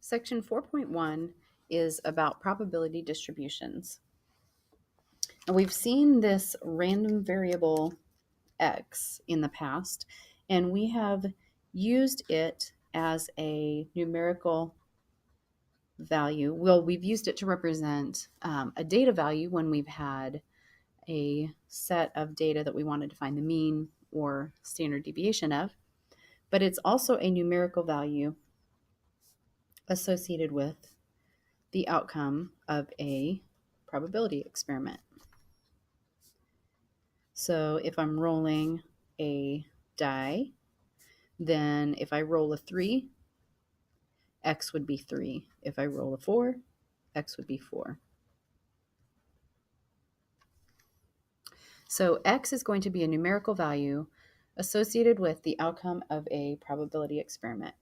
Section 4.1 is about probability distributions. Now, we've seen this random variable x in the past, and we have used it as a numerical value. Well, we've used it to represent a data value when we've had a set of data that we wanted to find the mean or standard deviation of, but it's also a numerical value associated with the outcome of a probability experiment. So if I'm rolling a die, then if I roll a 3, x would be 3. If I roll a 4, x would be 4. So x is going to be a numerical value associated with the outcome of a probability experiment.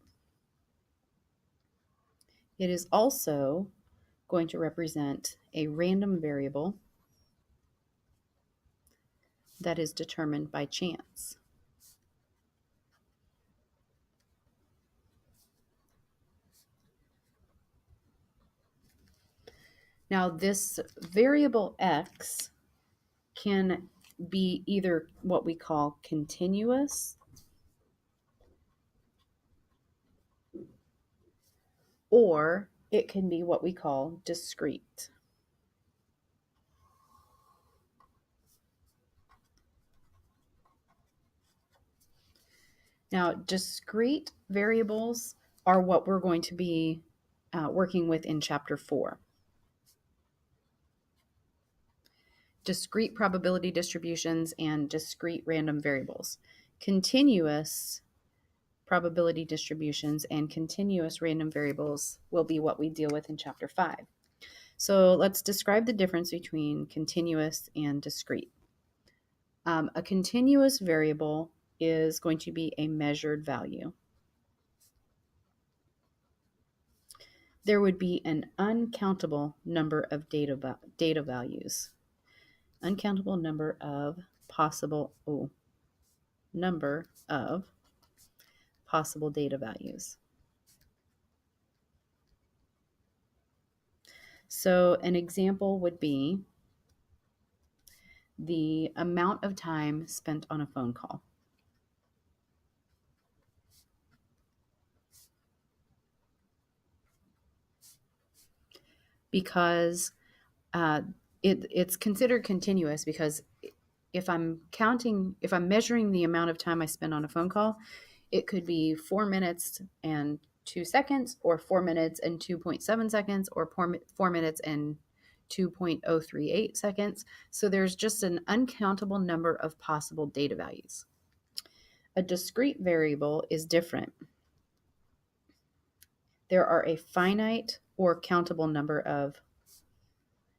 It is also going to represent a random variable that is determined by chance. Now, this variable x can be either what we call continuous or it can be what we call discrete. Now, discrete variables are what we're going to be working with in Chapter 4. Discrete probability distributions and discrete random variables. Continuous probability distributions and continuous random variables will be what we deal with in Chapter 5. So let's describe the difference between continuous and discrete. A continuous variable is going to be a measured value. There would be an uncountable number of data values. Uncountable number of possible data values. So an example would be the amount of time spent on a phone call. Because it's considered continuous because if I'm measuring the amount of time I spend on a phone call, it could be 4 minutes and 2 seconds, or 4 minutes and 2.7 seconds, or 4 minutes and 2.038 seconds. So there's just an uncountable number of possible data values. A discrete variable is different. There are a finite or countable number of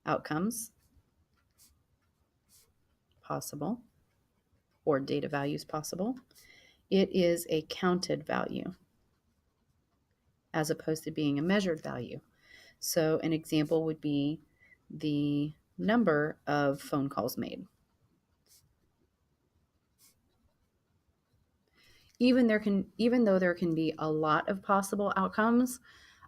outcomes possible, or data values possible. It is a counted value as opposed to being a measured value. So an example would be the number of phone calls made. Even though there can be a lot of possible outcomes,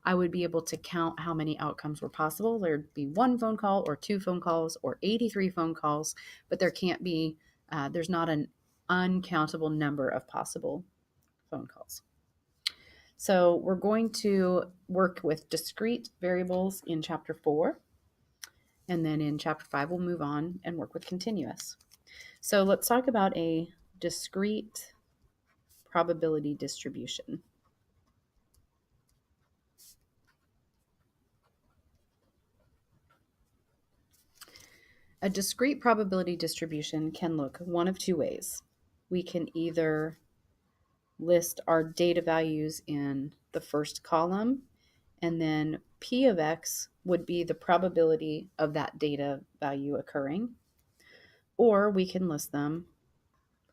I would be able to count how many outcomes were possible. There'd be 1 phone call or 2 phone calls or 83 phone calls, but there can't be, there's not an uncountable number of possible phone calls. So we're going to work with discrete variables in Chapter 4, and then in Chapter 5 we'll move on and work with continuous. So let's talk about a discrete probability distribution. A discrete probability distribution can look one of 2 ways. We can either list our data values in the first column, and then P of x would be the probability of that data value occurring, or we can list them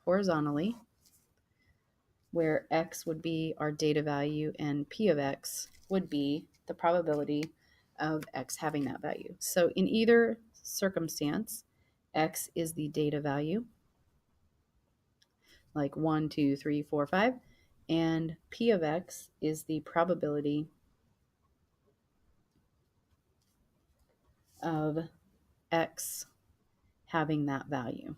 horizontally, where x would be our data value and P of x would be the probability of x having that value. So in either circumstance, x is the data value, like 1, 2, 3, 4, 5, and P of x is the probability of X having that value.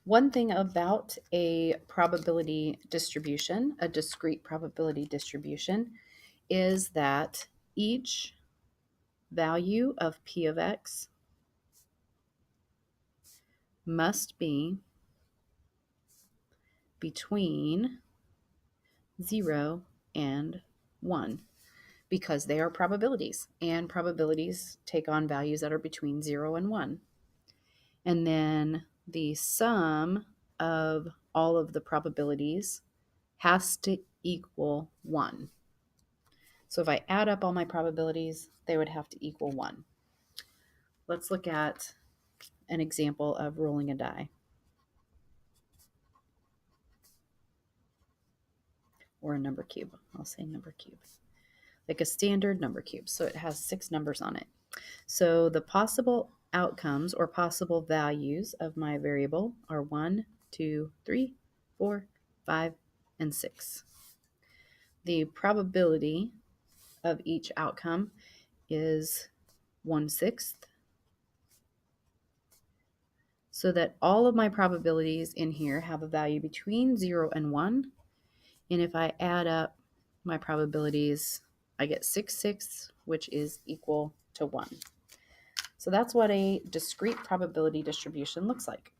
One thing about a probability distribution, a discrete probability distribution, is that each value of P of X must be between 0 and 1 because they are probabilities, and probabilities take on values that are between 0 and 1. And then the sum of all of the probabilities has to equal 1. So if I add up all my probabilities, they would have to equal 1. Let's look at an example of rolling a die. Or a number cube. I'll say number cube. Like a standard number cube. So it has 6 numbers on it. So the possible outcomes or possible values of my variable are 1, 2, 3, 4, 5, and 6. The probability of each outcome is 1/6. So that all of my probabilities in here have a value between 0 and 1. And if I add up my probabilities, I get 6/6, which is equal to 1. So that's what a discrete probability distribution looks like.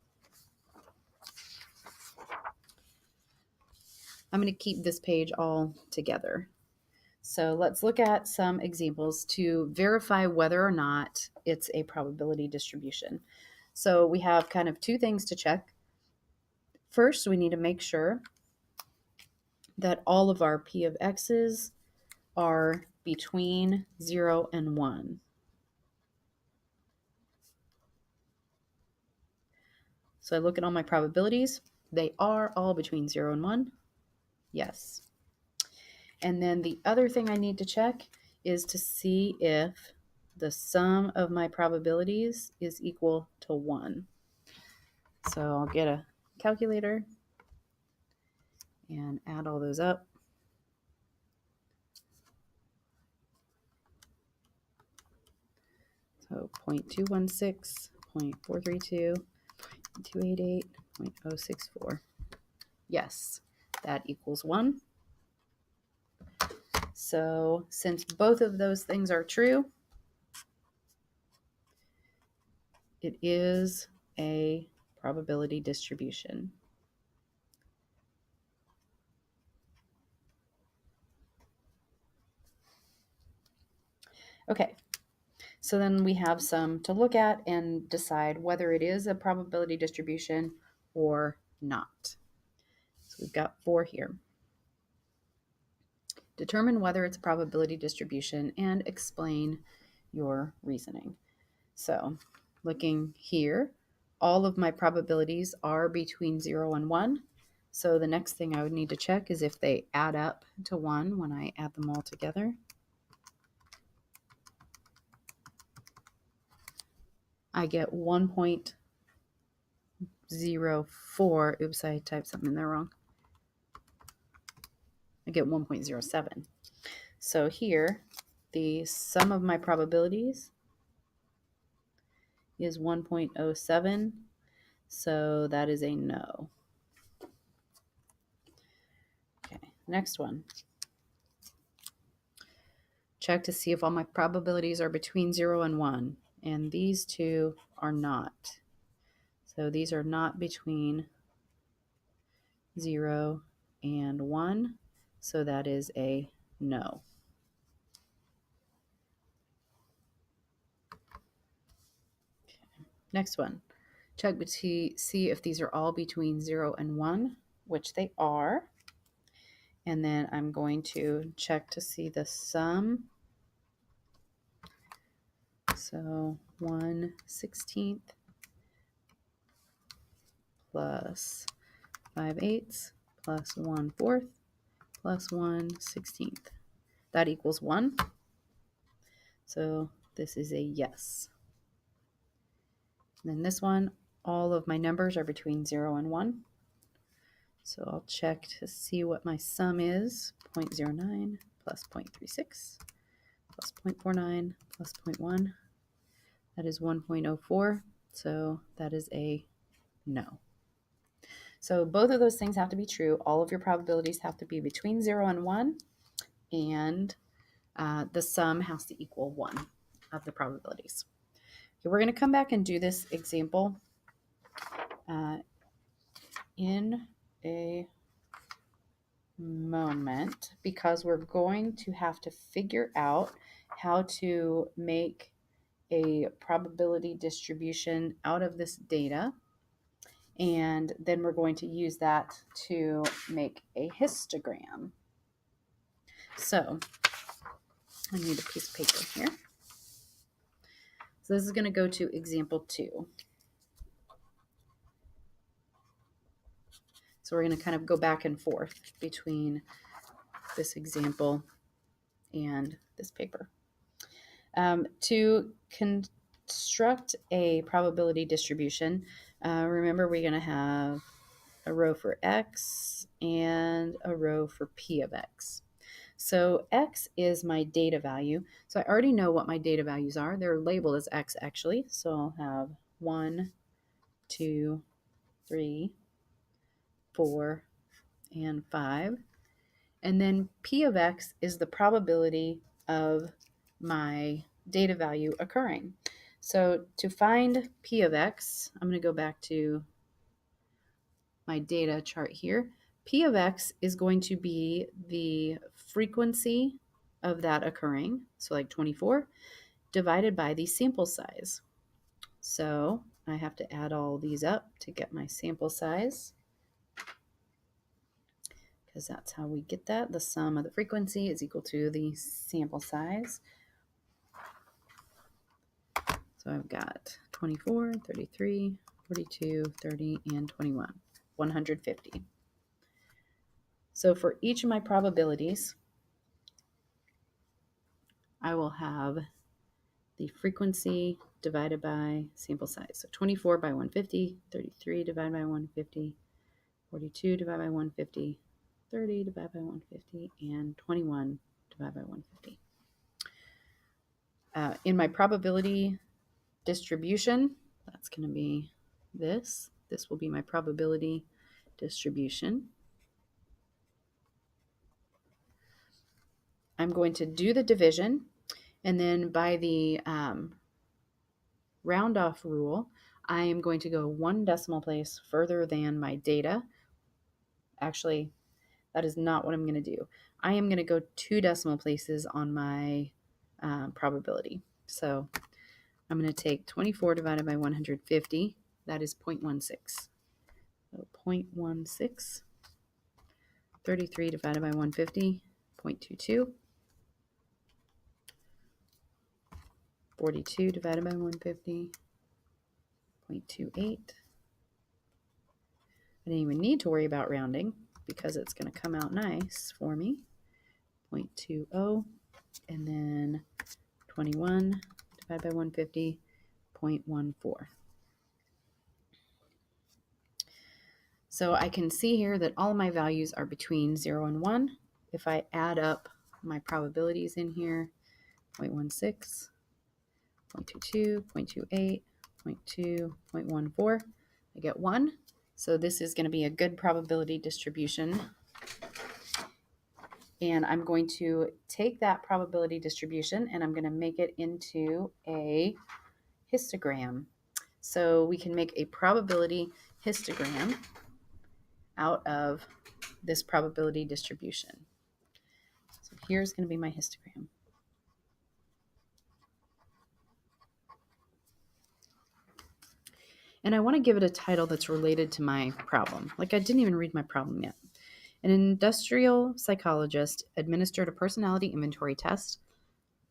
I'm going to keep this page all together. So let's look at some examples to verify whether or not it's a probability distribution. So we have kind of 2 things to check. First, we need to make sure that all of our P of X's are between 0 and 1. So I look at all my probabilities. They are all between 0 and 1. Yes. And then the other thing I need to check is to see if the sum of my probabilities is equal to 1. So I'll get a calculator and add all those up. So 0.216, 0.432, 0.288, 0.064. Yes, that equals 1. So since both of those things are true, it is a probability distribution. Okay, so then we have some to look at and decide whether it is a probability distribution or not. So we've got 4 here. Determine whether it's a probability distribution and explain your reasoning. So looking here, all of my probabilities are between 0 and 1. So the next thing I would need to check is if they add up to 1 when I add them all together. I get 1.04. Oops, I typed something in there wrong. I get 1.07. So here, the sum of my probabilities is 1.07. So that is a no. Okay, next one. Check to see if all my probabilities are between 0 and 1. And these 2 are not. So these are not between 0 and 1. So that is a no. Okay. Next one. Check to see if these are all between 0 and 1, which they are. And then I'm going to check to see the sum. So 1/16 plus 5/8 plus 1/4 plus 1/16. That equals 1. So this is a yes. And then this one, all of my numbers are between 0 and 1. So I'll check to see what my sum is. 0.09 plus 0.36 plus 0.49 plus 0.1. That is 1.04. So that is a no. So both of those things have to be true. All of your probabilities have to be between 0 and 1, and the sum has to equal 1 of the probabilities. Okay, we're going to come back and do this example in a moment, because we're going to have to figure out how to make a probability distribution out of this data, and then we're going to use that to make a histogram. So I need a piece of paper here. So this is going to go to example 2. So we're going to kind of go back and forth between this example and this paper. To construct a probability distribution, remember we're going to have a row for x and a row for p of x. So x is my data value. So I already know what my data values are. They're labeled as x actually. So I'll have 1, 2, 3, 4, and 5. And then p of x is the probability of my data value occurring. So to find p of x, I'm going to go back to my data chart here. P of x is going to be the frequency of that occurring, so like 24, divided by the sample size. So I have to add all these up to get my sample size, because that's how we get that. The sum of the frequency is equal to the sample size. So I've got 24, 33, 42, 30, and 21, 150. So for each of my probabilities, I will have the frequency divided by sample size. So 24 by 150, 33 divided by 150, 42 divided by 150, 30 divided by 150, and 21 divided by 150. In my probability distribution, that's going to be this. This will be my probability distribution. I'm going to do the division, and then by the round off rule, I am going to go 1 decimal place further than my data. Actually, that is not what I'm going to do. I am going to go 2 decimal places on my probability. So I'm going to take 24 divided by 150. That is 0.16. So 0.16. 33 divided by 150, 0.22. 42 divided by 150, 0.28. I didn't even need to worry about rounding because it's going to come out nice for me. 0.20, and then 21 divided by 150, 0.14. So I can see here that all my values are between 0 and 1. If I add up my probabilities in here, 0.16, 0.22, 0.28, 0.2, 0.14, I get 1. So this is going to be a good probability distribution. And I'm going to take that probability distribution and I'm going to make it into a histogram. So we can make a probability histogram out of this probability distribution. So here's going to be my histogram. And I want to give it a title that's related to my problem. Like I didn't even read my problem yet. An industrial psychologist administered a personality inventory test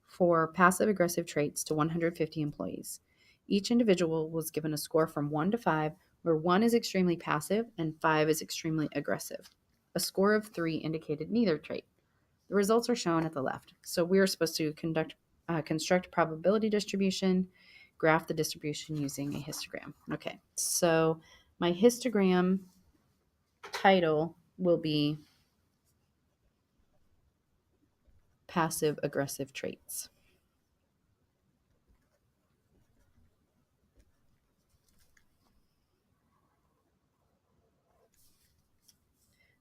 for passive-aggressive traits to 150 employees. Each individual was given a score from 1 to 5, where 1 is extremely passive and 5 is extremely aggressive. A score of 3 indicated neither trait. The results are shown at the left. So we are supposed to construct a probability distribution, graph the distribution using a histogram. Okay, so my histogram title will be passive-aggressive traits.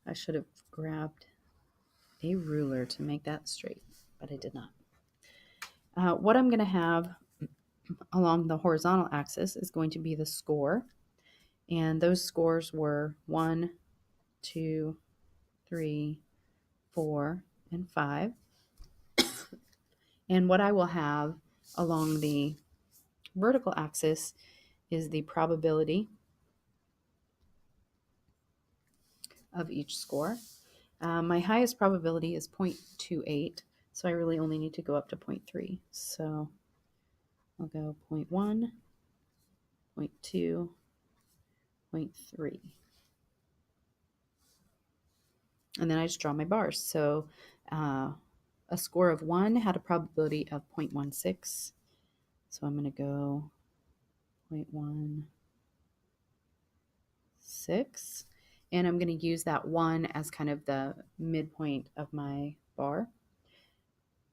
I should have grabbed a ruler to make that straight, but I did not. What I'm going to have along the horizontal axis is going to be the score. And those scores were 1, 2, 3, 4, and 5. And what I will have along the vertical axis is the probability of each score. My highest probability is 0.28, so I really only need to go up to 0.3. So I'll go 0.1, 0.2, 0.3. And then I just draw my bars. So a score of 1 had a probability of 0.16. So I'm going to go 0.16. And I'm going to use that 1 as kind of the midpoint of my bar.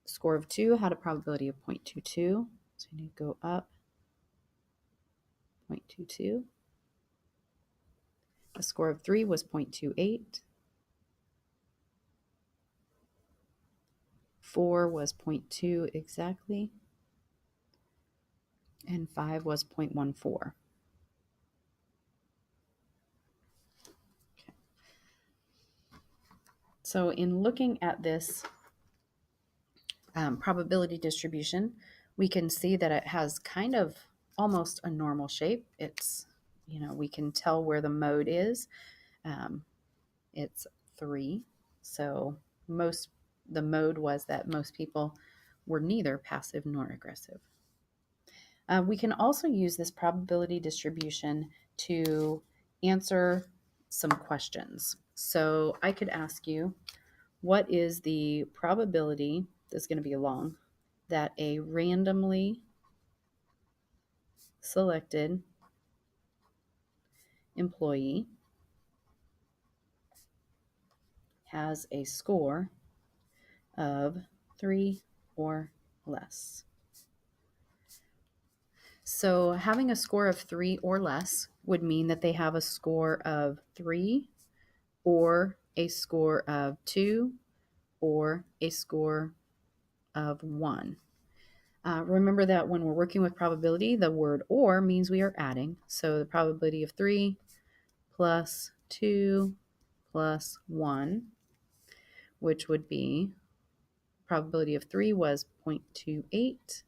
Score of 2 had a probability of 0.22. So I need to go up 0.22. A score of 3 was 0.28. 4 was 0.2 exactly. And 5 was 0.14. So in looking at this probability distribution, we can see that it has kind of almost a normal shape. It's, we can tell where the mode is. It's 3. So the mode was that most people were neither passive nor aggressive. We can also use this probability distribution to answer some questions. So I could ask you, what is the probability, this is going to be long, that a randomly selected employee has a score of 3 or less? So having a score of 3 or less would mean that they have a score of 3 or a score of 2 or a score of 1. Remember that when we're working with probability, the word or means we are adding. So the probability of 3 plus 2 plus 1, which would be probability of 3 was 0.28,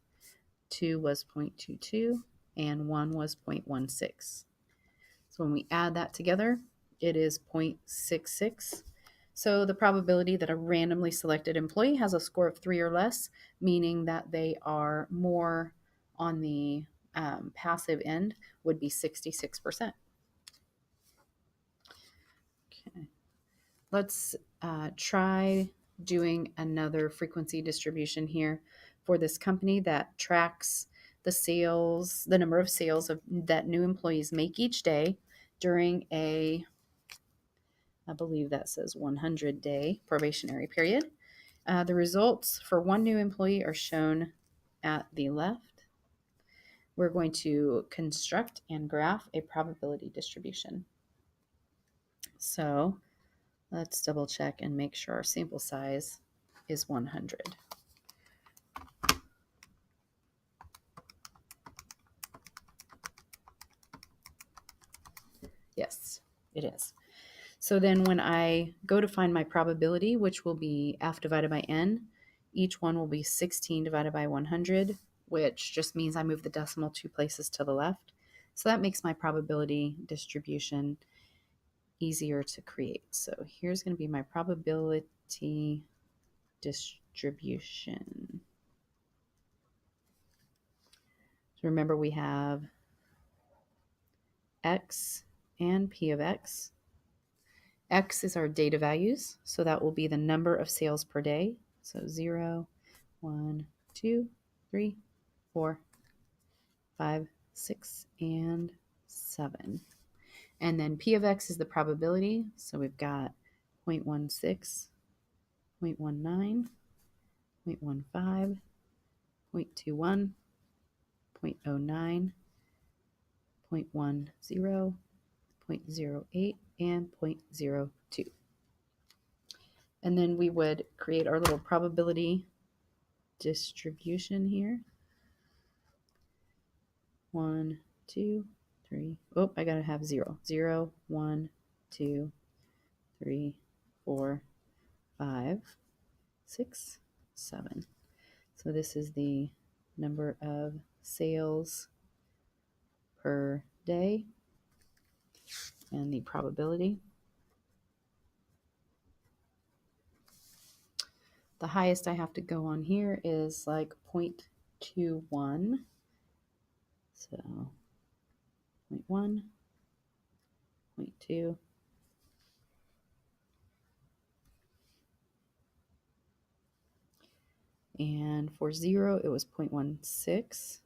2 was 0.22, and 1 was 0.16. So when we add that together, it is 0.66. So the probability that a randomly selected employee has a score of 3 or less, meaning that they are more on the passive end, would be 66%. Okay. Let's try doing another frequency distribution here for this company that tracks the sales, the number of sales that new employees make each day during I believe that says 100-day probationary period. The results for one new employee are shown at the left. We're going to construct and graph a probability distribution. So let's double check and make sure our sample size is 100. Yes, it is. So then when I go to find my probability, which will be f divided by n, each one will be 16 divided by 100, which just means I move the decimal 2 places to the left. So that makes my probability distribution easier to create. So here's going to be my probability distribution. So remember, we have x and p of x. X is our data values, so that will be the number of sales per day. So 0, 1, 2, 3, 4, 5, 6, and 7. And then P of X is the probability. So we've got 0.16, 0.19, 0.15, 0.21, 0.09, 0.10, 0.08, and 0.02. And then we would create our little probability distribution here. 1, 2, 3. Oh, I gotta have 0. 0, 1, 2, 3, 4, 5, 6, 7. So this is the number of sales per day and the probability. The highest I have to go on here is like 0.21. So 0.1, 0.2, and for 0 it was 0.16.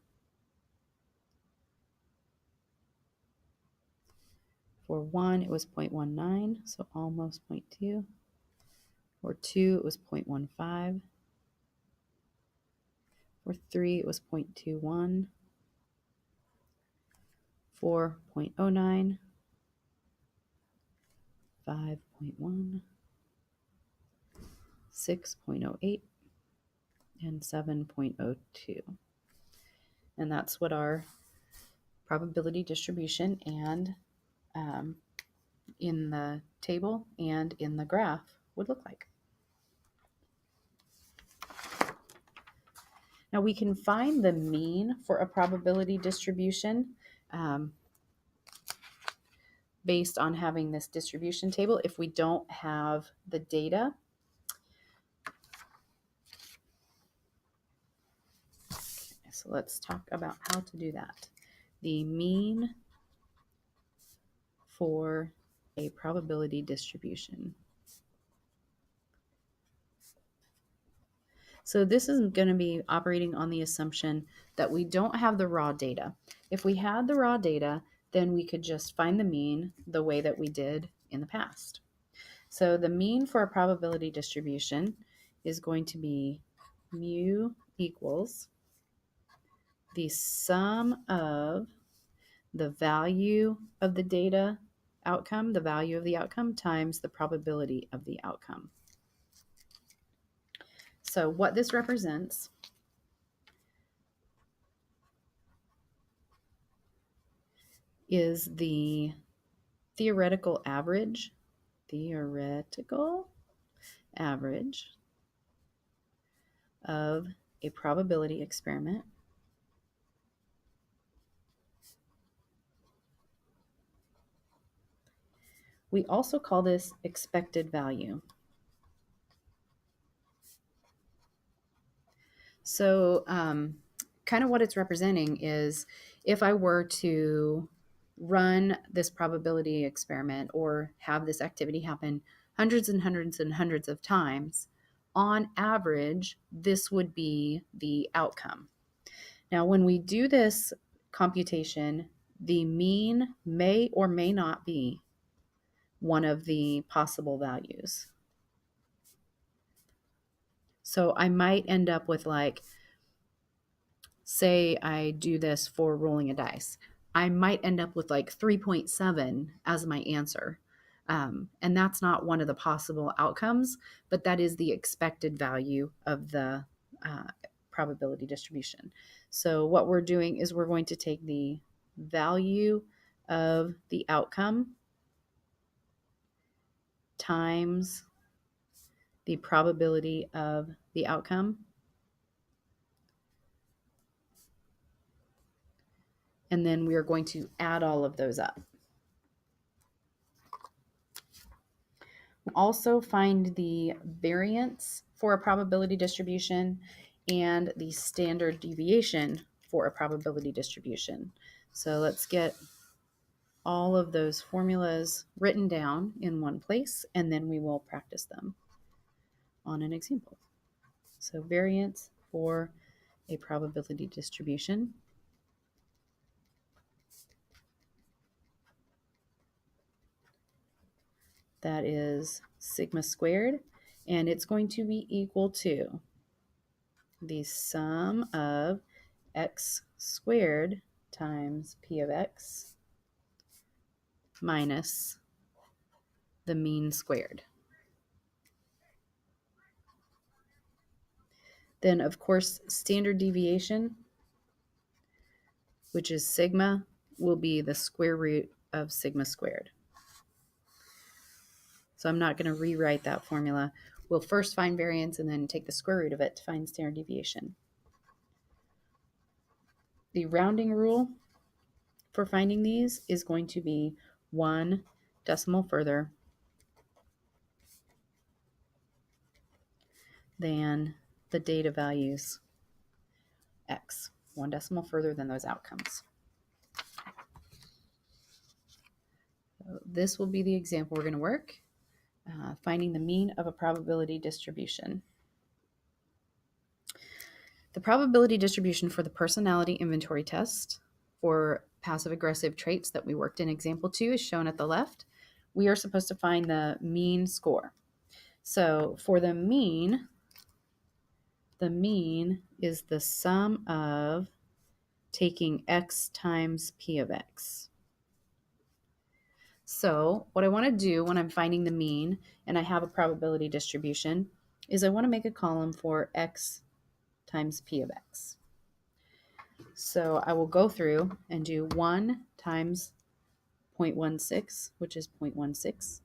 For 1 it was 0.19, so almost 0.2. For 2 it was 0.15. For 3 it was 0.21. For 0.09, 5.1, 6.08, and 7.02. And that's what our probability distribution and in the table and in the graph would look like. Now we can find the mean for a probability distribution based on having this distribution table if we don't have the data. So let's talk about how to do that. The mean for a probability distribution. So this is going to be operating on the assumption that we don't have the raw data. If we had the raw data, then we could just find the mean the way that we did in the past. So the mean for a probability distribution is going to be mu equals the sum of the value of the data outcome, the value of the outcome, times the probability of the outcome. So what this represents is the theoretical average of a probability experiment We also call this expected value. So kind of what it's representing is if I were to run this probability experiment or have this activity happen hundreds and hundreds and hundreds of times, on average, this would be the outcome. Now, when we do this computation, the mean may or may not be one of the possible values. So I might end up with, like, say I do this for rolling a dice. I might end up with like 3.7 as my answer. And that's not one of the possible outcomes, but that is the expected value of the probability distribution. So what we're doing is we're going to take the value of the outcome times the probability of the outcome, and then we are going to add all of those up. Also find the variance for a probability distribution and the standard deviation for a probability distribution. So let's get all of those formulas written down in one place, and then we will practice them on an example. So variance for a probability distribution. That is sigma squared, and it's going to be equal to the sum of x squared times p of x minus the mean squared. Then, of course, standard deviation, which is sigma, will be the square root of sigma squared. So I'm not going to rewrite that formula. We'll first find variance and then take the square root of it to find standard deviation. The rounding rule for finding these is going to be 1 decimal further than the data values x. 1 decimal further than those outcomes. So this will be the example we're going to work, finding the mean of a probability distribution. The probability distribution for the personality inventory test for passive-aggressive traits that we worked in example 2 is shown at the left. We are supposed to find the mean score. So for the mean is the sum of taking x times p of x. So what I want to do when I'm finding the mean and I have a probability distribution is I want to make a column for x times p of x. So I will go through and do 1 times 0.16, which is 0.16,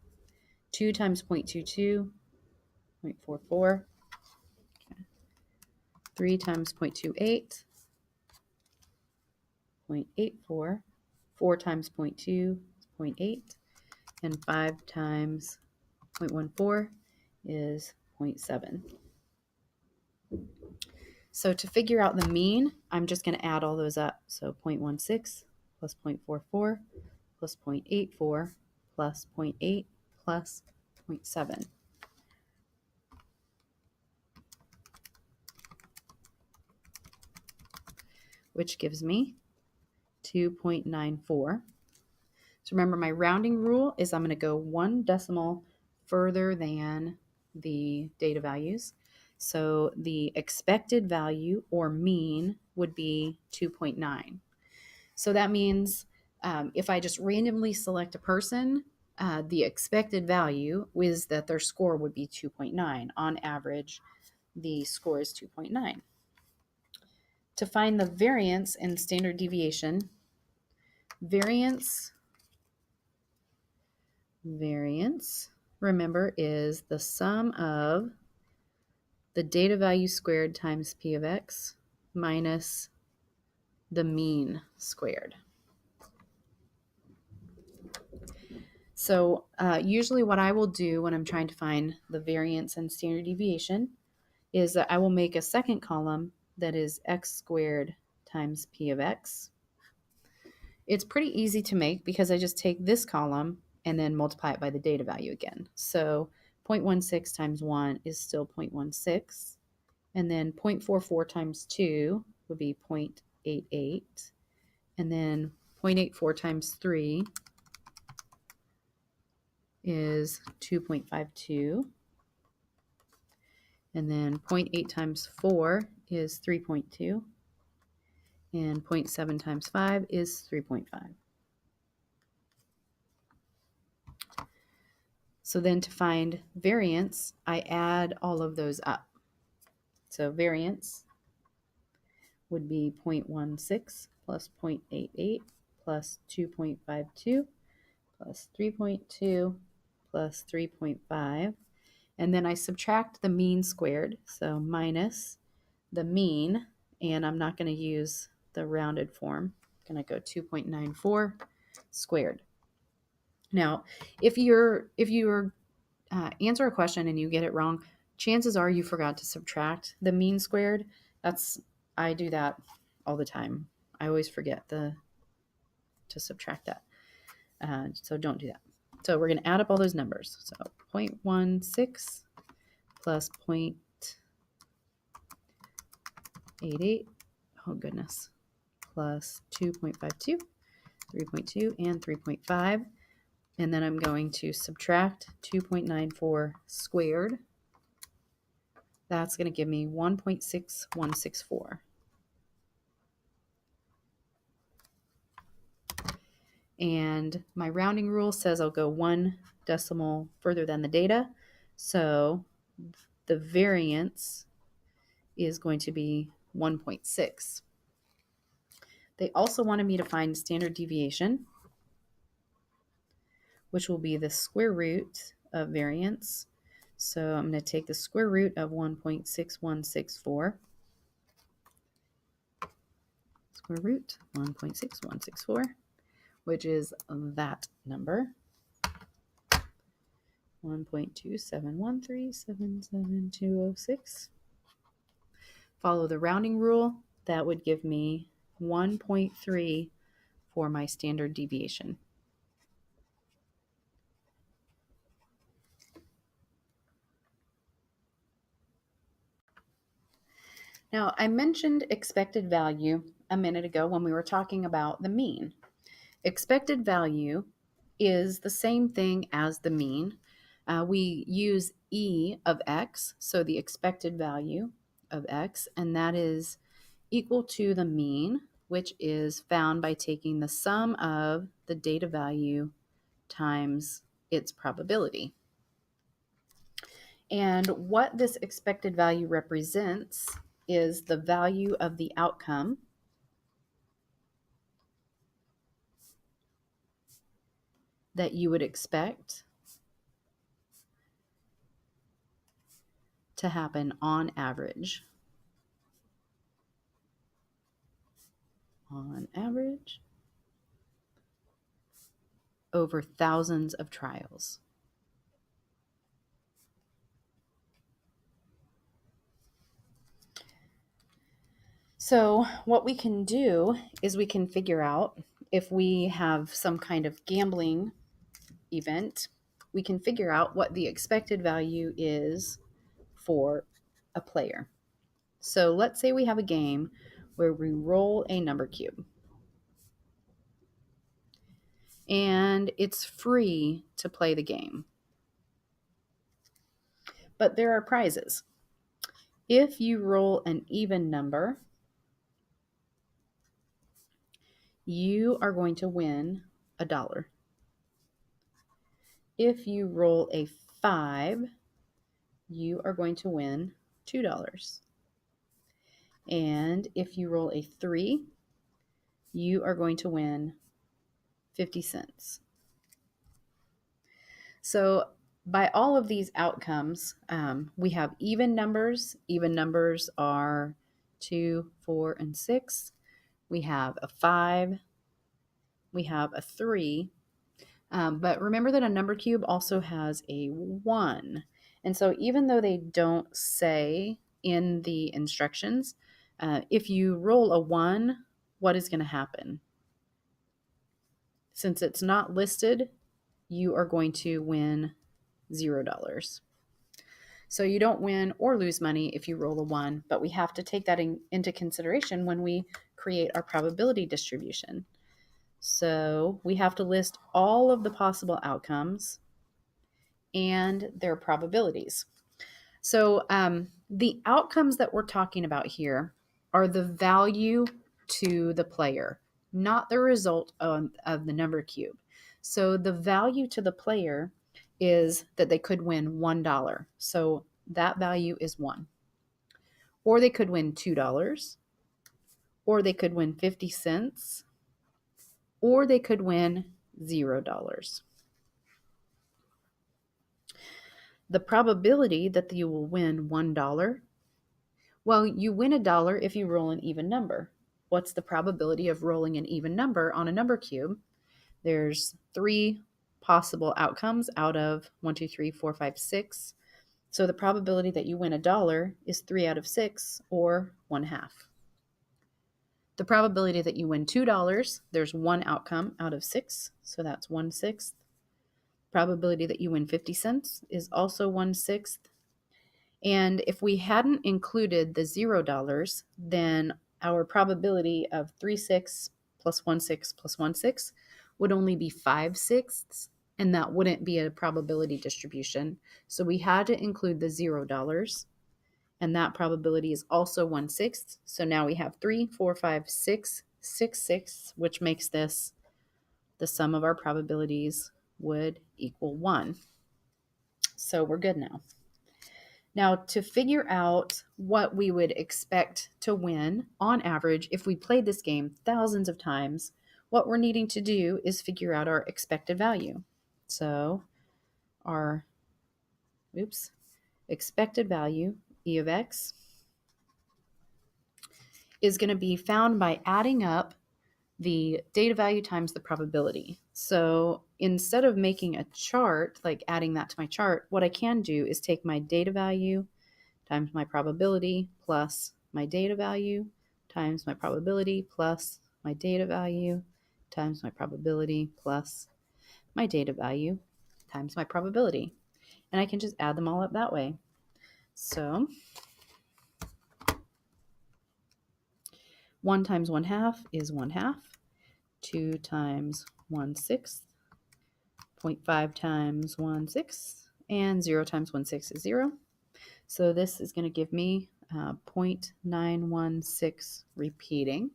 2 times 0.22, 0.44, 3 times 0.28, 0.84, 4 times 0.2 is 0.8, and 5 times 0.14 is 0.7. So to figure out the mean, I'm just going to add all those up. So 0.16 plus 0.44 plus 0.84 plus 0.8 plus 0.7. Which gives me 2.94. So remember, my rounding rule is I'm going to go 1 decimal further than the data values. So the expected value or mean would be 2.9. So that means if I just randomly select a person, the expected value is that their score would be 2.9. On average, the score is 2.9. To find the variance and standard deviation, variance, remember, is the sum of the data value squared times p of x minus the mean squared. So usually what I will do when I'm trying to find the variance and standard deviation is that I will make a second column that is x squared times p of x. It's pretty easy to make because I just take this column and then multiply it by the data value again. So 0.16 times 1 is still 0.16. And then 0.44 times 2 would be 0.88. And then 0.84 times 3 is 2.52. And then 0.8 times 4 is 3.2. And 0.7 times 5 is 3.5. So then to find variance, I add all of those up. So variance would be 0.16 plus 0.88 plus 2.52 plus 3.2 plus 3.5. And then I subtract the mean squared, so minus the mean, and I'm not going to use the rounded form. I'm going to go 2.94 squared. Now, if you answer a question and you get it wrong, chances are you forgot to subtract the mean squared. I do that all the time. I always forget to subtract that. So don't do that. So we're going to add up all those numbers. So 0.16 plus 0.88, oh goodness, plus 2.52, 3.2, and 3.5. And then I'm going to subtract 2.94 squared That's going to give me 1.6164. And my rounding rule says I'll go 1 decimal further than the data. So the variance is going to be 1.6. They also wanted me to find standard deviation, which will be the square root of variance. So I'm going to take the square root of 1.6164. Square root 1.6164, which is that number. 1.271377206. Follow the rounding rule. That would give me 1.3 for my standard deviation. Now, I mentioned expected value a minute ago when we were talking about the mean. Expected value is the same thing as the mean. We use E of x, so the expected value of x, and that is equal to the mean, which is found by taking the sum of the data value times its probability. And what this expected value represents is the value of the outcome that you would expect to happen on average. On average, over thousands of trials. So what we can do is we can figure out if we have some kind of gambling event, we can figure out what the expected value is for a player. So let's say we have a game where we roll a number cube. And it's free to play the game. But there are prizes. If you roll an even number, you are going to win $1. If you roll a 5, you are going to win $2. And if you roll a 3, you are going to win 50 cents. So by all of these outcomes, we have even numbers. Even numbers are 2, 4, and 6. We have a 5. We have a 3. But remember that a number cube also has a 1. And so even though they don't say in the instructions, if you roll a 1, what is going to happen? Since it's not listed, you are going to win $0. So you don't win or lose money if you roll a 1, but we have to take that into consideration when we create our probability distribution. So we have to list all of the possible outcomes and their probabilities. So the outcomes that we're talking about here are the value to the player, not the result of the number cube. So the value to the player is that they could win $1. So that value is 1. Or they could win $2, or they could win 50 cents, or they could win $0. The probability that you will win $1, well, you win $1 if you roll an even number. What's the probability of rolling an even number on a number cube? There's 3 possible outcomes out of 1, 2, 3, 4, 5, 6. So the probability that you win $1 is 3 out of 6, or 1/2. The probability that you win $2, there's 1 outcome out of 6, so that's 1/6. Probability that you win 50 cents is also 1/6. And if we hadn't included the $0, then our probability of 3/6 plus 1/6 plus 1/6 would only be 5/6, and that wouldn't be a probability distribution. So we had to include the $0. and that probability is also 1/6. So now we have 3, 4, 5, 6, 6, 6, which makes this the sum of our probabilities would equal 1. So we're good now. Now, to figure out what we would expect to win on average if we played this game thousands of times, what we're needing to do is figure out our expected value. So our expected value, E of x, is going to be found by adding up the data value times the probability. So instead of making a chart, like adding that to my chart, what I can do is take my data value times my probability plus my data value times my probability plus my data value times my probability plus my data value times my probability. And I can just add them all up that way. So 1 times 1/2 is 1/2. 2 times 1/6, 0.5 times 1/6, and 0 times 1/6 is 0. So this is going to give me 0.916 repeating.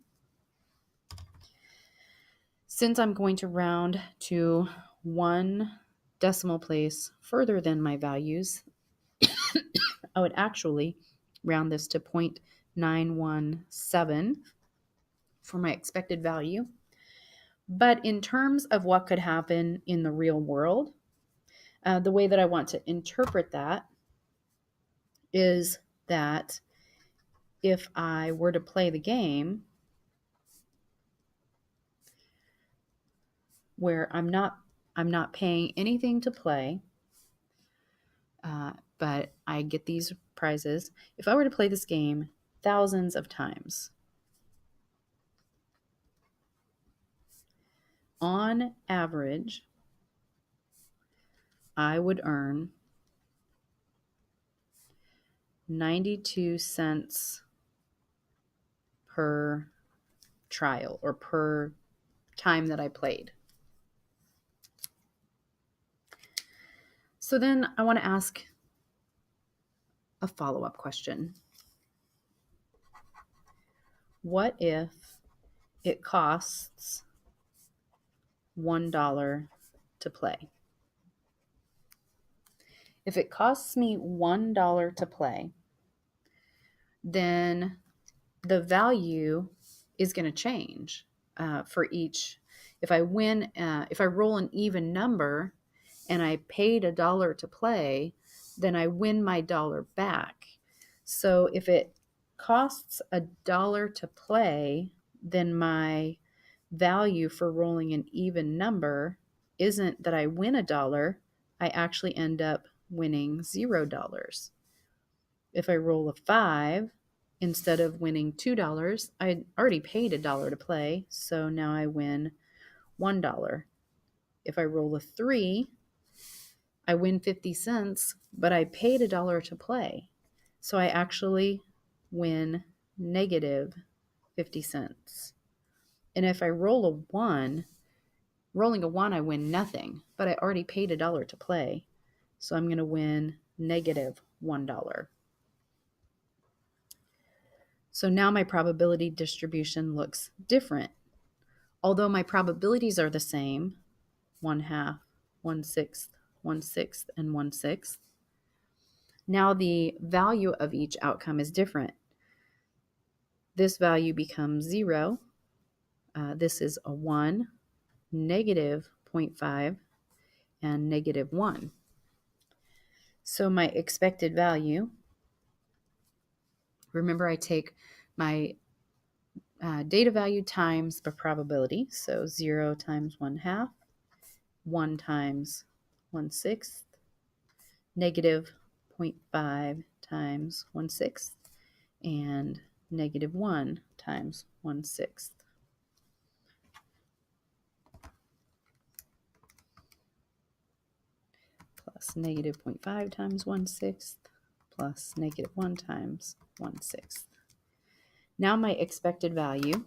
Since I'm going to round to 1 decimal place further than my values, I would actually round this to 0.917 for my expected value. But in terms of what could happen in the real world, the way that I want to interpret that is that if I were to play the game where I'm not paying anything to play, but I get these prizes. If I were to play this game thousands of times, on average, I would earn 92 cents per trial or per time that I played. So then I want to ask a follow-up question. What if it costs $1 to play? If it costs me $1 to play, then the value is going to change for each. If I roll an even number and I paid $1 to play, then I win my dollar back. So if it costs $1 to play, then my value for rolling an even number isn't that I win $1, I actually end up winning $0. If I roll a 5, instead of winning $2, I already paid $1 to play, so now I win $1. If I roll a 3, I win 50 cents, but I paid $1 to play, so I actually win negative 50 cents. And if I roll a 1, rolling a 1, I win nothing, but I already paid $1 to play, so I'm going to win negative $1. So now my probability distribution looks different. Although my probabilities are the same, 1/2, 1/6, 1/6, and 1/6, now the value of each outcome is different. This value becomes 0. This is a 1, negative 0.5, and negative 1. So my expected value, remember I take my data value times the probability, so 0 times 1/2, 1 times 1/6, negative 0.5 times 1/6, and negative 1 times 1/6. Plus negative 0.5 times 1/6 plus negative 1 times 1/6. Now my expected value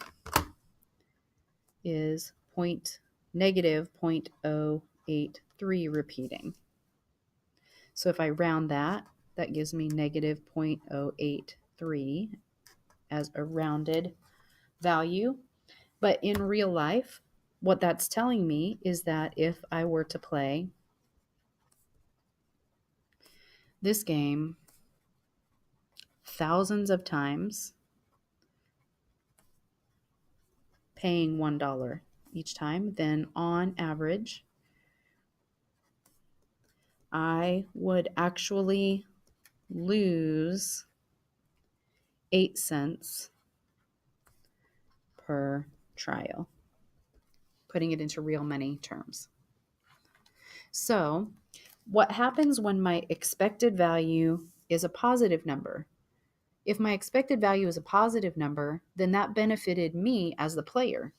is negative 0.083 repeating. So if I round that, That gives me negative 0.083 as a rounded value. But in real life, what that's telling me is that if I were to play this game thousands of times, paying $1 each time, then on average, I would actually lose 8 cents per trial, putting it into real money terms. So, what happens when my expected value is a positive number? If my expected value is a positive number, then that benefited me as the player.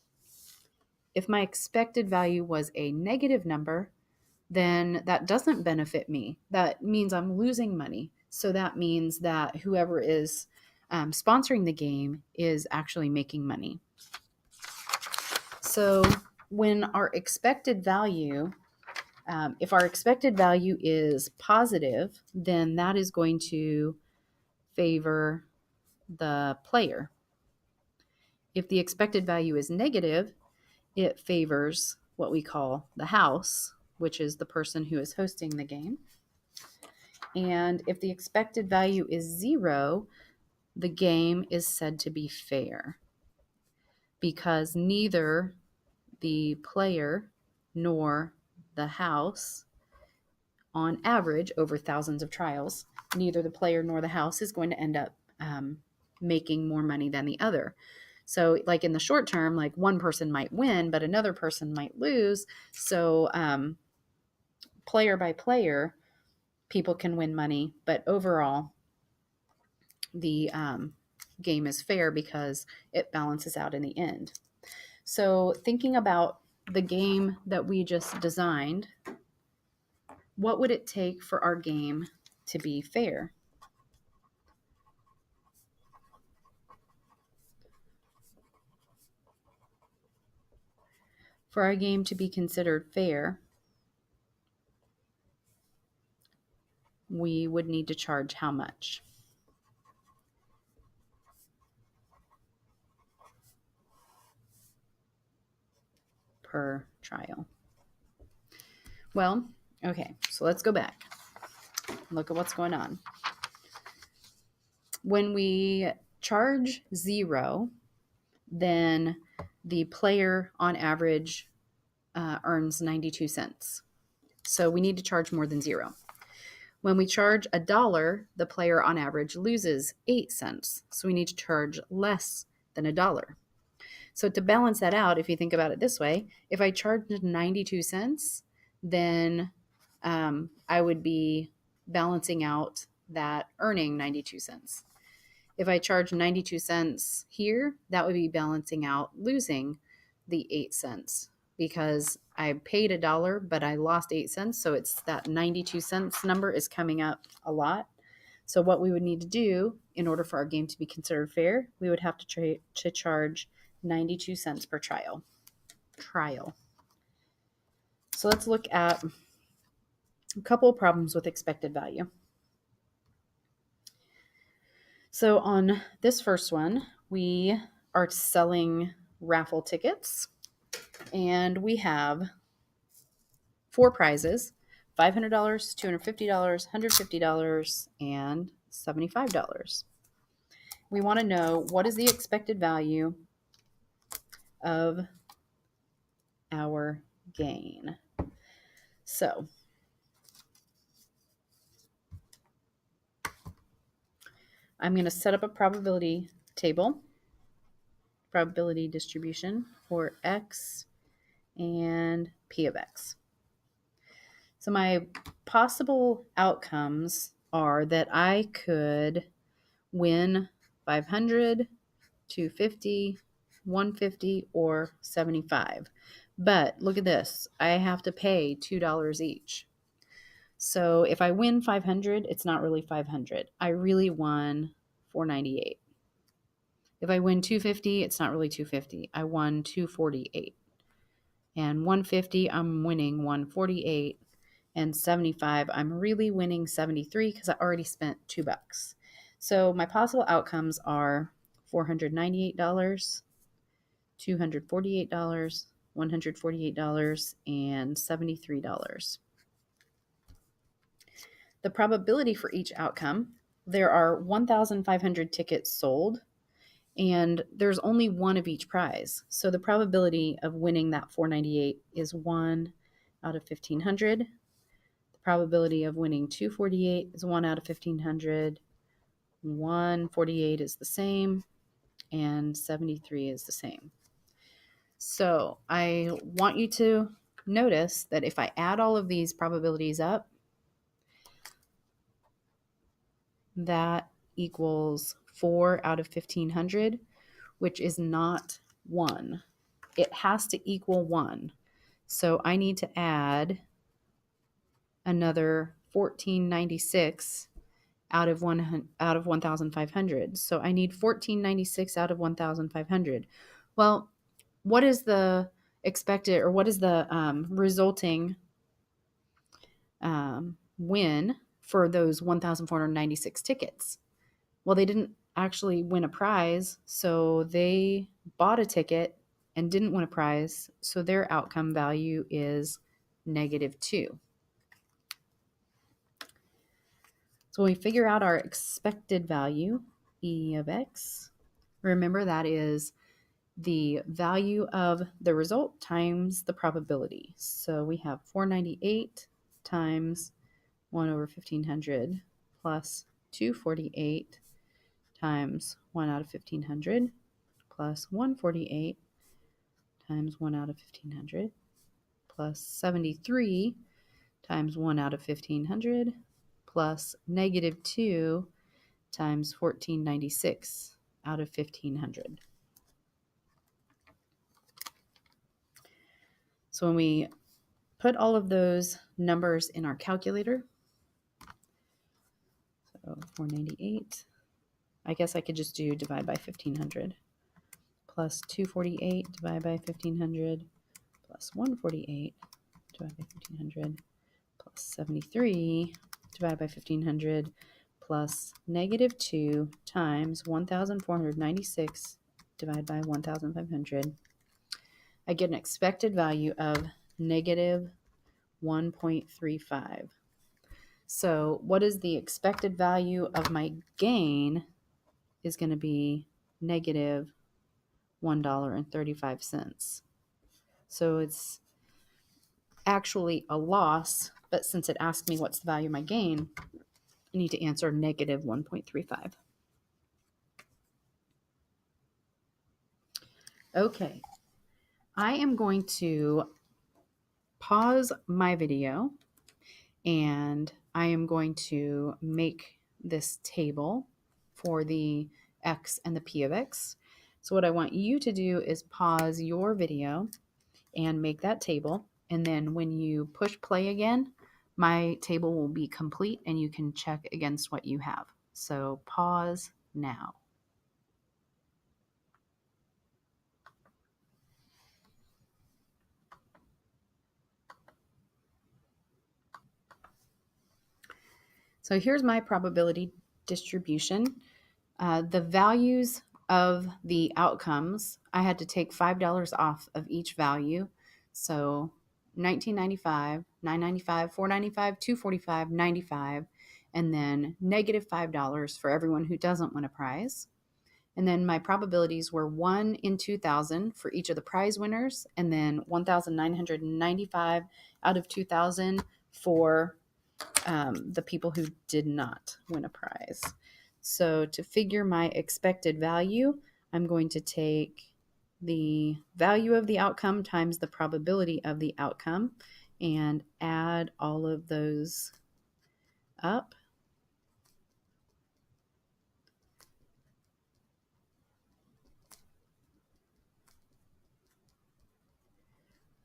If my expected value was a negative number, then that doesn't benefit me. That means I'm losing money. So that means that whoever is sponsoring the game is actually making money. So when our expected value, if our expected value is positive, then that is going to favor the player. If the expected value is negative, it favors what we call the house, which is the person who is hosting the game. And if the expected value is 0, the game is said to be fair because neither the player nor the house, on average, over thousands of trials, neither the player nor the house is going to end up making more money than the other. So like in the short term, like one person might win, but another person might lose. So player by player, people can win money, but overall, the game is fair because it balances out in the end. So thinking about the game that we just designed, what would it take for our game to be fair? For our game to be considered fair, we would need to charge how much? Per trial. Well, okay, so let's go back. Look at what's going on. When we charge 0, then the player on average earns 92 cents. So we need to charge more than 0. When we charge $1, the player on average loses 8 cents. So we need to charge less than $1. So to balance that out, if you think about it this way, if I charged 92 cents, then I would be balancing out that earning 92 cents. If I charge 92 cents here, that would be balancing out losing the 8 cents because I paid $1, but I lost 8 cents. So it's that 92 cents number is coming up a lot. So what we would need to do in order for our game to be considered fair, we would have to charge 92 cents per trial. So let's look at a couple of problems with expected value. So on this first one, we are selling raffle tickets, and we have 4 prizes: $500, $250, $150, and $75. We want to know what is the expected value of our gain. So I'm going to set up a probability table, probability distribution for x and p of x. So my possible outcomes are that I could win 500, 250, 150, or 75. But look at this. I have to pay $2 each. So if I win 500, it's not really 500. I really won 498. If I win 250, it's not really 250. I won 248. And 150, I'm winning 148. and 75, I'm really winning 73 because I already spent $2. So my possible outcomes are $498, $248, $148, and $73. The probability for each outcome, there are 1,500 tickets sold, and there's only one of each prize. So the probability of winning that 498 is 1 out of 1,500. The probability of winning 248 is 1 out of 1,500. 148 is the same, and 73 is the same. So I want you to notice that if I add all of these probabilities up, that equals 4 out of 1,500, which is not 1. It has to equal 1. So I need to add another 1,496 out of 1,500. So I need 1,496 out of 1,500. Well, what is the expected, or what is the resulting win for those 1,496 tickets? Well, they didn't actually win a prize, so they bought a ticket and didn't win a prize, so their outcome value is -2. So when we figure out our expected value, E of x, remember that is the value of the result times the probability. So we have 498 times 1 over 1,500 plus 248 times 1 out of 1,500 plus 148 times 1 out of 1,500 plus 73 times 1 out of 1,500 plus -2 times 1,496 out of 1,500. So when we put all of those numbers in our calculator, so 498, I guess I could just do divide by 1,500 plus 248 divided by 1,500 plus 148 divided by 1,500 plus 73 divided by 1,500 plus -2 times 1,496 divided by 1,500. I get an expected value of -1.35. So what is the expected value of my gain is going to be -$1.35. So it's actually a loss, but since it asked me what's the value of my gain, I need to answer -1.35. Okay, I am going to pause my video and I am going to make this table for the x and the p of x. So what I want you to do is pause your video and make that table. And then when you push play again, my table will be complete and you can check against what you have. So pause now. So here's my probability distribution. The values of the outcomes, I had to take $5 off of each value. So 1995, 995, 495, 245, 95, and then -$5 for everyone who doesn't win a prize. And then my probabilities were 1 in 2,000 for each of the prize winners, and then 1,995 out of 2,000 for the people who did not win a prize. So to figure my expected value, I'm going to take the value of the outcome times the probability of the outcome and add all of those up.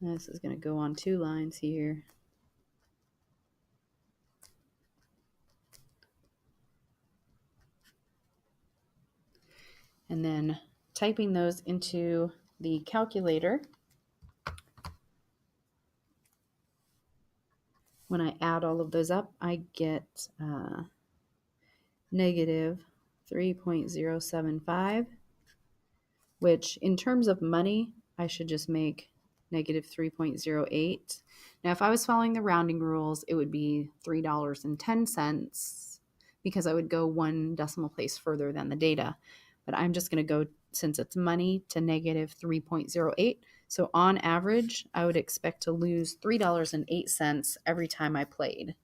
This is going to go on 2 lines here. And then typing those into the calculator, When I add all of those up, I get negative 3.075, which in terms of money, I should just make negative 3.08. Now, if I was following the rounding rules, it would be $3.10 because I would go one decimal place further than the data. But I'm just going to go, since it's money, to negative 3.08. So on average, I would expect to lose $3.08 every time I played.